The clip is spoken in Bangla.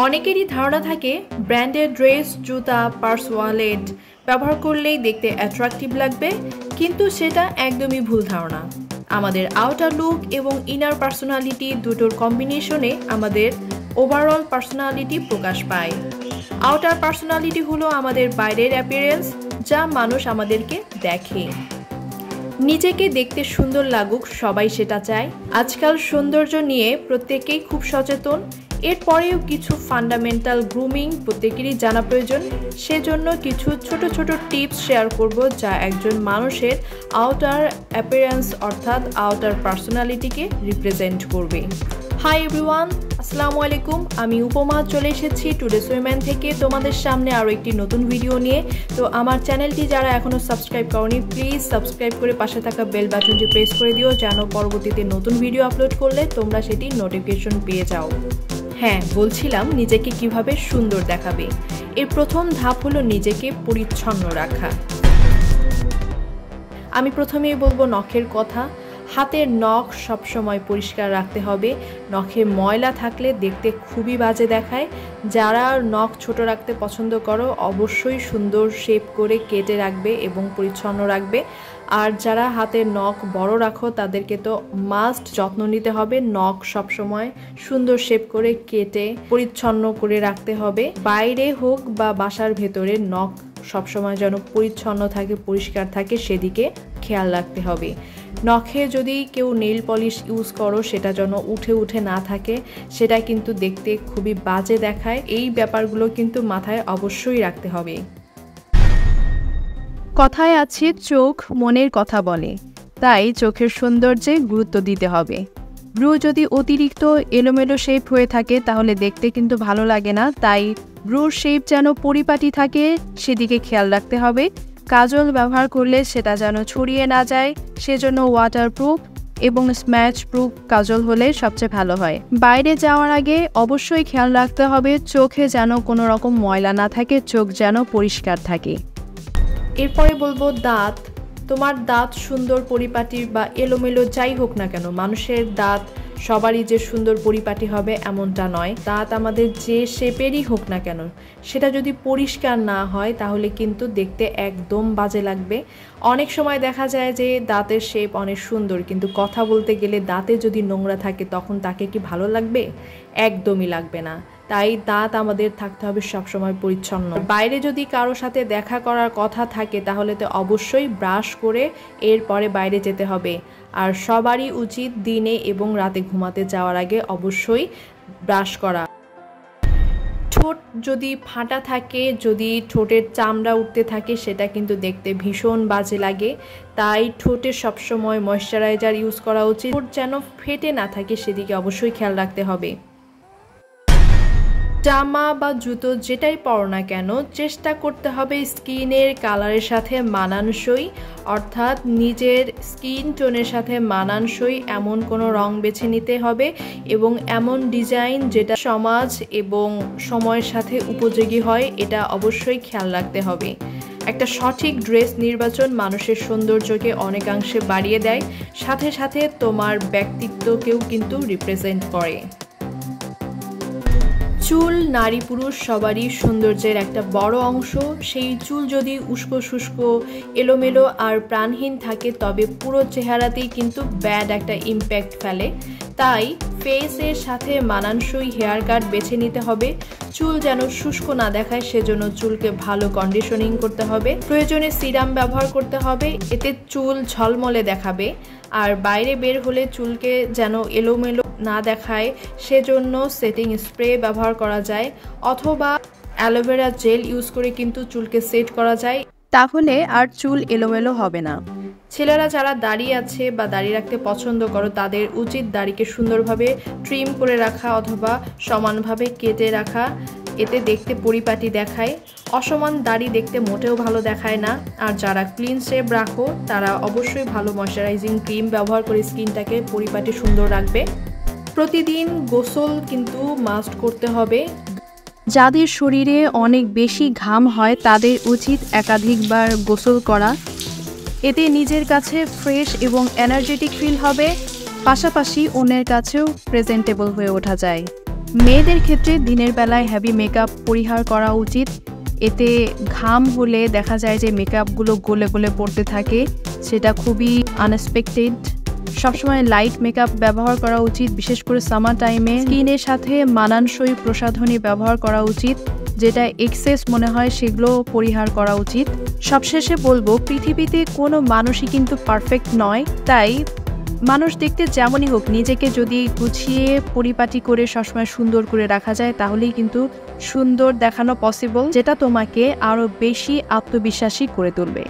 অনেকেরই ধারণা থাকে ব্র্যান্ডেড ড্রেস, জুতা, পার্স, ওয়ালেট ব্যবহার করলেই দেখতে অ্যাট্রাকটিভ লাগবে, কিন্তু সেটা একদমই ভুল ধারণা। আমাদের আউটার লুক এবং ইনার পার্সোনালিটি দুটোর কম্বিনেশনে আমাদের ওভারঅল পার্সোনালিটি প্রকাশ পায়। আউটার পার্সোনালিটি হলো আমাদের বাইরের অ্যাপিয়ারেন্স, যা মানুষ আমাদেরকে দেখে। নিজেকে দেখতে সুন্দর লাগুক, সবাই সেটা চায়। আজকাল সৌন্দর্য নিয়ে প্রত্যেকেই খুব সচেতন। এরপরেও কিছু ফান্ডামেন্টাল গ্রুমিং প্রত্যেকেরই জানা প্রয়োজন। সেজন্য কিছু ছোট ছোট টিপস শেয়ার করব, যা একজন মানুষের আউটার অ্যাপিয়ারেন্স অর্থাৎ আউটার পার্সোনালিটিকে রিপ্রেজেন্ট করবে। হাই এভরিওয়ান, আসসালামু আলাইকুম। আমি উপমা চলে এসেছি টুডেস উইমেন থেকে তোমাদের সামনে আরও একটি নতুন ভিডিও নিয়ে। তো আমার চ্যানেলটি যারা এখনও সাবস্ক্রাইব করনি, প্লিজ সাবস্ক্রাইব করে পাশে থাকা বেল বাটনটি প্রেস করে দিও, যেন পরবর্তীতে নতুন ভিডিও আপলোড করলে তোমরা সেটি নোটিফিকেশন পেয়ে যাও। হ্যাঁ, বলছিলাম নিজেকে কিভাবে সুন্দর দেখাবে। এর প্রথম ধাপ হলো নিজেকে পরিচ্ছন্ন রাখা। আমি প্রথমেই বলবো নখের কথা। হাতের নখ সবসময় পরিষ্কার রাখতে হবে। নখে ময়লা থাকলে দেখতে খুবই বাজে দেখায়। যারা নখ ছোট রাখতে পছন্দ করো, অবশ্যই সুন্দর শেপ করে কেটে রাখবে এবং পরিচ্ছন্ন রাখবে। আর যারা হাতের নখ বড় রাখো, তাদেরকে তো মাস্ট যত্ন নিতে হবে। নখ সবসময় সুন্দর শেপ করে কেটে পরিচ্ছন্ন করে রাখতে হবে। বাইরে হোক বা বাসার ভেতরে নখ সবসময় যেন পরিচ্ছন্ন থাকে, পরিষ্কার থাকে, সেদিকে খেয়াল রাখতে হবে। নখে যদি কেউ নেইল পলিশ ইউজ করো, সেটা যেন উঠে উঠে না থাকে, সেটা কিন্তু দেখতে খুবই বাজে দেখায়। এই ব্যাপারগুলো কিন্তু মাথায় অবশ্যই রাখতে হবে। কথায় আছে চোখ মনের কথা বলে, তাই চোখের সৌন্দর্যে গুরুত্ব দিতে হবে। ব্রু যদি অতিরিক্ত এলোমেলো শেপ হয়ে থাকে তাহলে দেখতে কিন্তু ভালো লাগে না, তাই ব্রুর শেপ যেন পরিপাটি থাকে সেদিকে খেয়াল রাখতে হবে। কাজল ব্যবহার করলে সেটা যেন ছড়িয়ে না যায়, সেজন্য ওয়াটারপ্রুফ এবং স্ম্যাচ প্রুফ কাজল হলে সবচেয়ে ভালো হয়। বাইরে যাওয়ার আগে অবশ্যই খেয়াল রাখতে হবে চোখে যেন কোনো রকম ময়লা না থাকে, চোখ যেন পরিষ্কার থাকে। এরপরে বলবো দাঁত। তোমার দাঁত সুন্দর পরিপাটি বা এলোমেলো যাই হোক না কেন, মানুষের দাঁত সবারই যে সুন্দর পরিপাটি হবে এমনটা নয়। দাঁত আমাদের যে শেপেরই হোক না কেন, সেটা যদি পরিষ্কার না হয় তাহলে কিন্তু দেখতে একদম বাজে লাগবে। অনেক সময় দেখা যায় যে দাঁতের শেপ অনেক সুন্দর, কিন্তু কথা বলতে গেলে দাঁতে যদি নোংরা থাকে তখন তাকে কি ভালো লাগবে? একদমই লাগবে না। তাই দাঁত আমাদের থাকতে হবে সবসময় পরিচ্ছন্ন। বাইরে যদি কারো সাথে দেখা করার কথা থাকে তাহলে তো অবশ্যই ব্রাশ করে এরপরে বাইরে যেতে হবে। আর সবারই উচিত দিনে এবং রাতে ঘুমাতে যাওয়ার আগে অবশ্যই ব্রাশ করা। ঠোঁট যদি ফাটা থাকে, যদি ঠোঁটের চামড়া উঠতে থাকে, সেটা কিন্তু দেখতে ভীষণ বাজে লাগে। তাই ঠোঁটে সবসময় ময়শ্চারাইজার ইউজ করা উচিত। ঠোঁট যেন ফেটে না থাকে সেদিকে অবশ্যই খেয়াল রাখতে হবে। জামা বা জুতো যেটাই পরো না কেন, চেষ্টা করতে হবে স্কিনের কালারের সাথে মানানসই, অর্থাৎ নিজের স্কিন টোনের সাথে মানানসই এমন কোনো রং বেছে নিতে হবে এবং এমন ডিজাইন যেটা সমাজ এবং সময়ের সাথে উপযোগী হয়, এটা অবশ্যই খেয়াল রাখতে হবে। একটা সঠিক ড্রেস নির্বাচন মানুষের সৌন্দর্যকে অনেকাংশে বাড়িয়ে দেয়, সাথে সাথে তোমার ব্যক্তিত্বকেও কিন্তু রিপ্রেজেন্ট করে। চুল নারী পুরুষ সবারই সৌন্দর্যের একটা বড় অংশ। সেই চুল যদি উস্কো শুষ্কো, এলোমেলো আর প্রাণহীন থাকে তবে পুরো চেহারাতেই কিন্তু ব্যাড একটা ইম্প্যাক্ট ফেলে। তাই ফেসের সাথে মানানসই হেয়ার কাট বেছে নিতে হবে। চুল যেন শুষ্ক না দেখায় সেজন্য চুলকে ভালো কন্ডিশনিং করতে হবে। প্রয়োজনে সিরাম ব্যবহার করতে হবে, এতে চুল ঝলমলে দেখাবে। আর বাইরে বের হলে চুলকে যেন এলোমেলো না দেখায় সেজন্য সেটিং স্প্রে ব্যবহার করা যায়, অথবা অ্যালোভেরা জেল ইউজ করে কিন্তু চুলকে সেট করা যায়, তাহলে আর চুল এলোমেলো হবে না। ছেলেরা যারা দাড়ি আছে বা দাড়ি রাখতে পছন্দ করো, তাদের উচিত দাড়িকে সুন্দরভাবে ট্রিম করে রাখা অথবা সমানভাবে কেটে রাখা, এতে দেখতে পরিপাটি দেখায়। অসমান দাড়ি দেখতে মোটেও ভালো দেখায় না। আর যারা ক্লিন শেভ রাখো তারা অবশ্যই ভালো ময়শ্চারাইজিং ক্রিম ব্যবহার করে স্কিনটাকে পরিপাটি সুন্দর রাখবে। প্রতিদিন গোসল কিন্তু মাস্ট করতে হবে। যাদের শরীরে অনেক বেশি ঘাম হয় তাদের উচিত একাধিকবার গোসল করা, এতে নিজের কাছে ফ্রেশ এবং এনার্জেটিক ফিল হবে, পাশাপাশি অন্যের কাছেও প্রেজেন্টেবল হয়ে ওঠা যায়। মেয়েদের ক্ষেত্রে দিনের বেলায় হেভি মেকআপ পরিহার করা উচিত। এতে ঘাম হলে দেখা যায় যে মেকআপগুলো গলে গলে পড়তে থাকে, সেটা খুবই আনএক্সপেক্টেড। সবসময় লাইট মেকআপ ব্যবহার করা উচিত, বিশেষ করে সামার টাইমে। স্কিনের সাথে মানানসই প্রসাধনী ব্যবহার করা উচিত, যেটা এক্সেস মনে হয় সেগুলো পরিহার করা উচিত। সবশেষে বলবো, পৃথিবীতে কোনো মানুষই কিন্তু পারফেক্ট নয়, তাই মানুষ দেখতে যেমনই হোক নিজেকে যদি গুছিয়ে পরিপাটি করে সবসময় সুন্দর করে রাখা যায় তাহলেই কিন্তু সুন্দর দেখানো পসিবল, যেটা তোমাকে আরও বেশি আত্মবিশ্বাসী করে তুলবে।